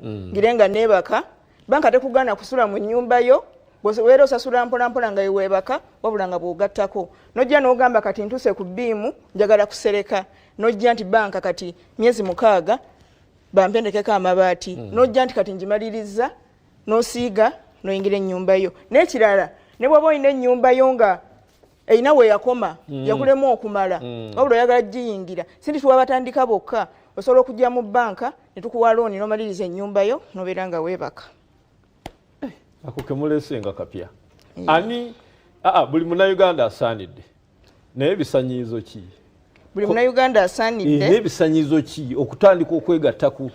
ngirenga nebaka banka tekugana kusula mu nyumba yo wera osasula mpola nga iwebaka wabula nga bw'ogattako nojja n'ogamba kati ntuse ku bbiimu njagala kusereka nojja nti banka kati myezi 6 bampendekeko amabaati nojja nti kati njimaliriza n'osiiga noyingira ennyumba yo n'ekirala ne bw'oba olina ennyumba yo nga eyina we yakoma yakulemu okumala wabula oyagala giyingira sindi tuwa batandika bokka osobola okujja mu banka ne tukuwa looni n'omaliriza ennyumba yo n'obeera nga weebaka. Ako kemulesenga kapya. Ani buli Munnayuganda asaanidde. Naye ebisanyizo ki? Buli Munnayuganda asaanidde. Naye ebisanyizo ki okutandika okwegatta ku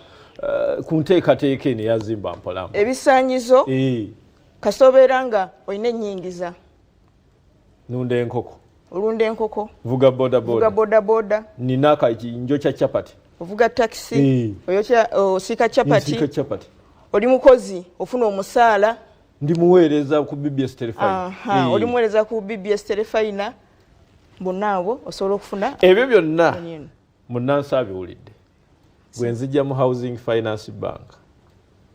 nteekateeka eno yazimba mpola? Ebisanyizo kasobeera nga olina ennyingiza. Nunda enkoko. Olunda enkoko. Vuga boda. Nina njokya chapati. Ovuga taxi. Osika chapati. Oli mukozi ofuna omusaala. Ndi muweereza ku BBS Telefine. Oli muweereza ku BBS Telefine. Bonnaawo osobola okufuna. Ebyo byonna munnansi abiwulidde. Bwe nzijja mu Housing Finance Bank.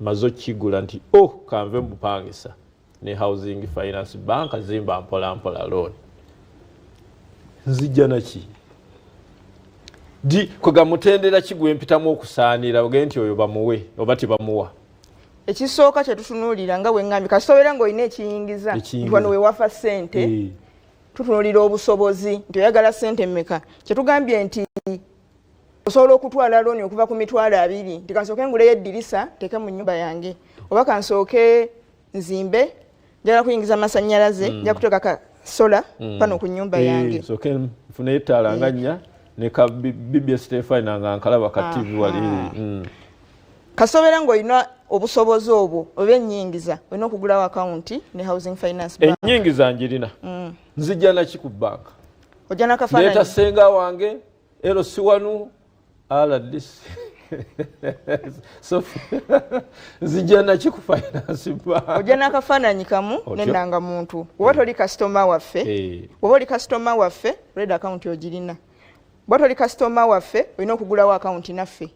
Mazo kigula nti kanve bupangisa ne Housing Finance Bank zimba mpola loan. Nzijja naki? Di kwega mutendera kigwe mpitamu okusaanira oge nti oyo bamuwe oba tibamuwa. Ekisooka kye tutunuulira nga wengambye kasobeera ng'olina ekiyingiza nti wano we wafa ssente tutunuulira obusobozi nti oyagala ssente mmeka kyetugambye nti osobola okutwala looni okuva ku mitwalo 2 nti kansooke nguleyo eddirisa teke mu nnyumba yange oba kansooke nzimbe njagala kuyingiza amasannyalaze nja kuteeka ka sola pano ku nnyumba yange nsooke nfune ettaala nga nnya ne ka BBS Telefine nga nkalaba ka TV wali kasobeera ng'olina obusobozi obwo oba ennyingiza olina okugulawo akawunti ne Housing Finance Bank. Ennyingiza njirina nzijja naki ku banka ojja n'akafaananyi leeta ssenga wange LC1 RDC nzijja naki ku Finance Bank ojja n'akafaananyi kamu n'ennangamuntu oba toli kasitoma waffe oba oli kasitoma waffe oleda akawunti ogirina bw'oba toli kasitoma waffe olina okugulawo akawunti naffe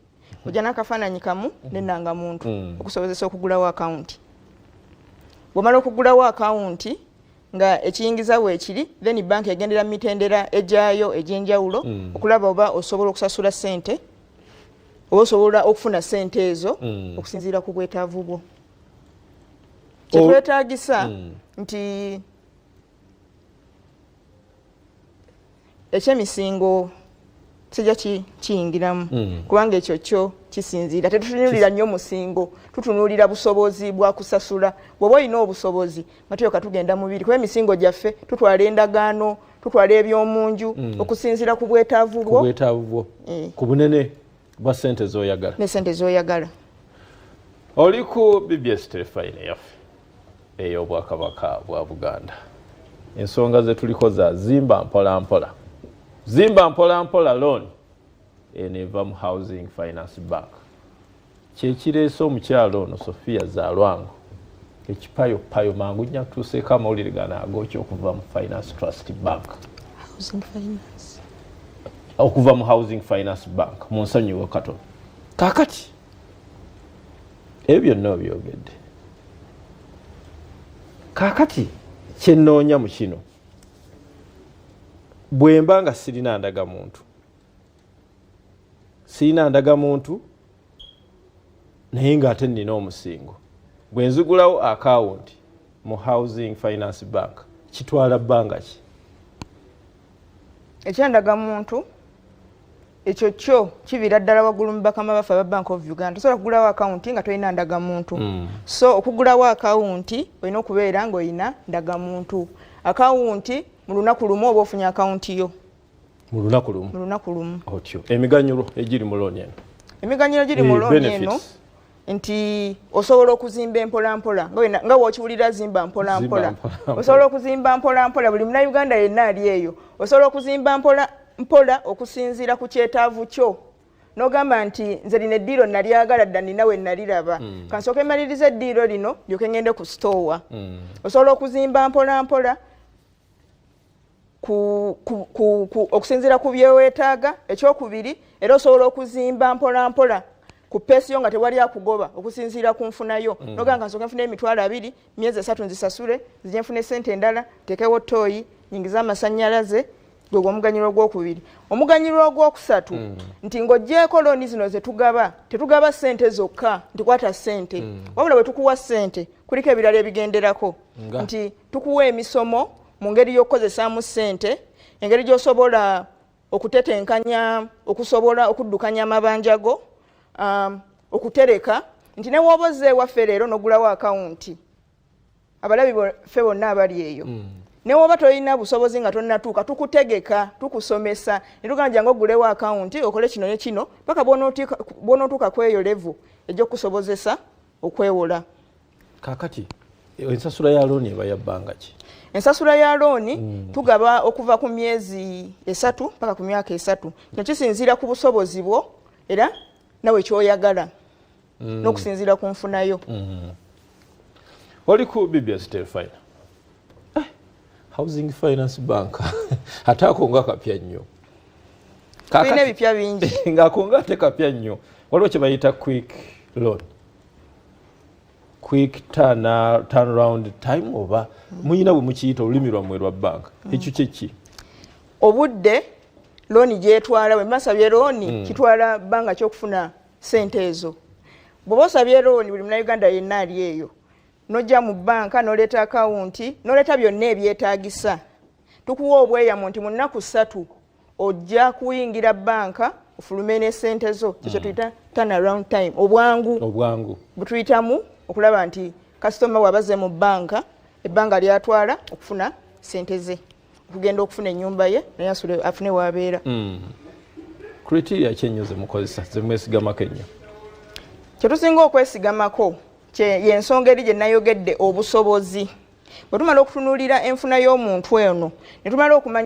ojja n'akafaananyi kamu n'ennangamuntu okusobozesa okugulawo akawunti. Bw'omala okugulawo akawunti nga ekiyingiza weekiri then bank egendera mu mitendera egyayo egy'enjawulo okulaba oba osobola okusasula ssente oba osobola okufuna ssente ezo okusinziira ku bwetaavu bwo. Kyetwetaagisa nti ekyemisingo kijja kiyingiramu kubanga ekyo kyo kisinziira tetutunuulira nnyo musingo tutunuulira busobozi bwa kusasula bw'oba olina obusobozi nga tuyoka tugenda mubiri kuba emisingo gyaffe tutwala endagaano tutwala ebyomunju okusinziira ku bwetaavu bwo ku bunene bwa ssente z'oyagala ne ssente z'oyagala. Oli ku BBS Telefine yaffe ey'Obwakabaka bwa Buganda ensonga ze tuliko za zimba mpola zimba mpola loan eneva mu Housing Finance Bank kyekireese omukyalo ono Sofia Zalwango ekipayo mangu nnya tuseeko amawulire ganaago okuva mu Finance Trust Bank okuva mu Housing Finance Bank mu nsonyiwo katono kaakati ebyo byonna byogedde kaakati kyennoonya mu kino bwemba nga sirina ndagamuntu naye ng'ate nnina omusingo bwe nzigulawo akawunti mu Housing Finance Bank kitwala bbanga ki? Ekyandagamuntu ekyo kyo kibira ddala waggulu mu bakama baffe aba Bank of Uganda tosobola kugulawo akawunti nga tolina ndagamuntu so okugulawo akawunti olina okubeera ng'olina ndagamuntu. Akawunti mu lunaku lumu oba ofunye akawunti yo mu lunaku lumu otyo emiganyulo egiri mu looni eno emiganyulo giri mu looni eno nti osobola okuzimba empolampola nga bw'okiwulira zimba mpolampola osobola okuzimba mpolampola buli Munnayuganda yenna ali eyo osobola okuzimba mpola okusinziira ku kyetaavu kyo n'ogamba nti nze lino eddiiro nalyagala dda nina we naliraba kansooke maliriza eddiiro lino lyoke ngende ku sitoowa osobola okuzimba mpolampola okusinziira ku byeweetaaga. Ekyokubiri era osobola okuzimba mpolampola ku pensiyo nga tewali akugoba okusinziira ku nfunayo nogamba nsooka nfuna emitwalo 2 myezi 3 nzisasule zije nfune sente endala tekewo toyi nyingiza amasannyalaze gwe omuganyiro ogwokubiri omuganyiro ogwokusatu nti ng'oggyeko looni zino zetugaba tetugaba sente zokka nti kwata sente wabula bwe tukuwa sente kuliko ebirala ebigenderako nti tukuwa emisomo mu ngeri y'okukozesaamu sente engeri gy'osobola okutetenkanya okusobola okuddukanya amabanja go okutereka nti ne w'oba ozzeewaffe leero n'ogulawo akawunti abalabi ffe bonna abali eyo ne w'oba tolina busobozi nga tonnatuuka tukutegeka tukusomesa ne tugamba jangu ogulewo akawunti okole kino ne kino paka bw'onootuuka ku eyo levu egy'okusobozesa okwewola. Kaakati ensasula ya looni eba ya bbanga ki? Ensasula ya looni tugaba okuva ku myezi 3 paka ku myaka 3 kino kisinziira ku busobozi bwo era nawe kyoyagala n'okusinziira ku nfunayo. Oli ku BBS Telefine Housing Finance Bank ate ako nga kapya nnyo. Tulina ebipya bingi ng'ako nga ate kapya nnyo waliwo kye bayita quick loan quick turnaround time oba muyina bwe mukiyita olulimi lwammwe lwa banka ekyo kyeki obudde looni gyetwala bwe masabye looni kitwala bbanga ky'okufuna sente ezo bw'oba osabye looni buli munnayuganda yenna ali eyo nojja mu banka n'oleeta akawunti n'oleeta byonna ebyetaagisa tukuwa obweyamu nti mu nnaku 3 ojja kuyingira banka ofulume ne sente zo kyekyo tuyita turnaround time obwangu butuyitamu okulaba nti kasitoma bw'abaze mu banka ebbanga lyatwala okufuna sente ze okugenda okufuna ennyumba ye naye asule afune w'abeera. Criteria ki ennyo ze mukozesa ze mwesigamako ennyo? Kye tusinga okwesigamako y'ensonga eri gye nayogedde obusobozi bwe tumala okutunuulira enfuna y'omuntu eno ne tumala okumanya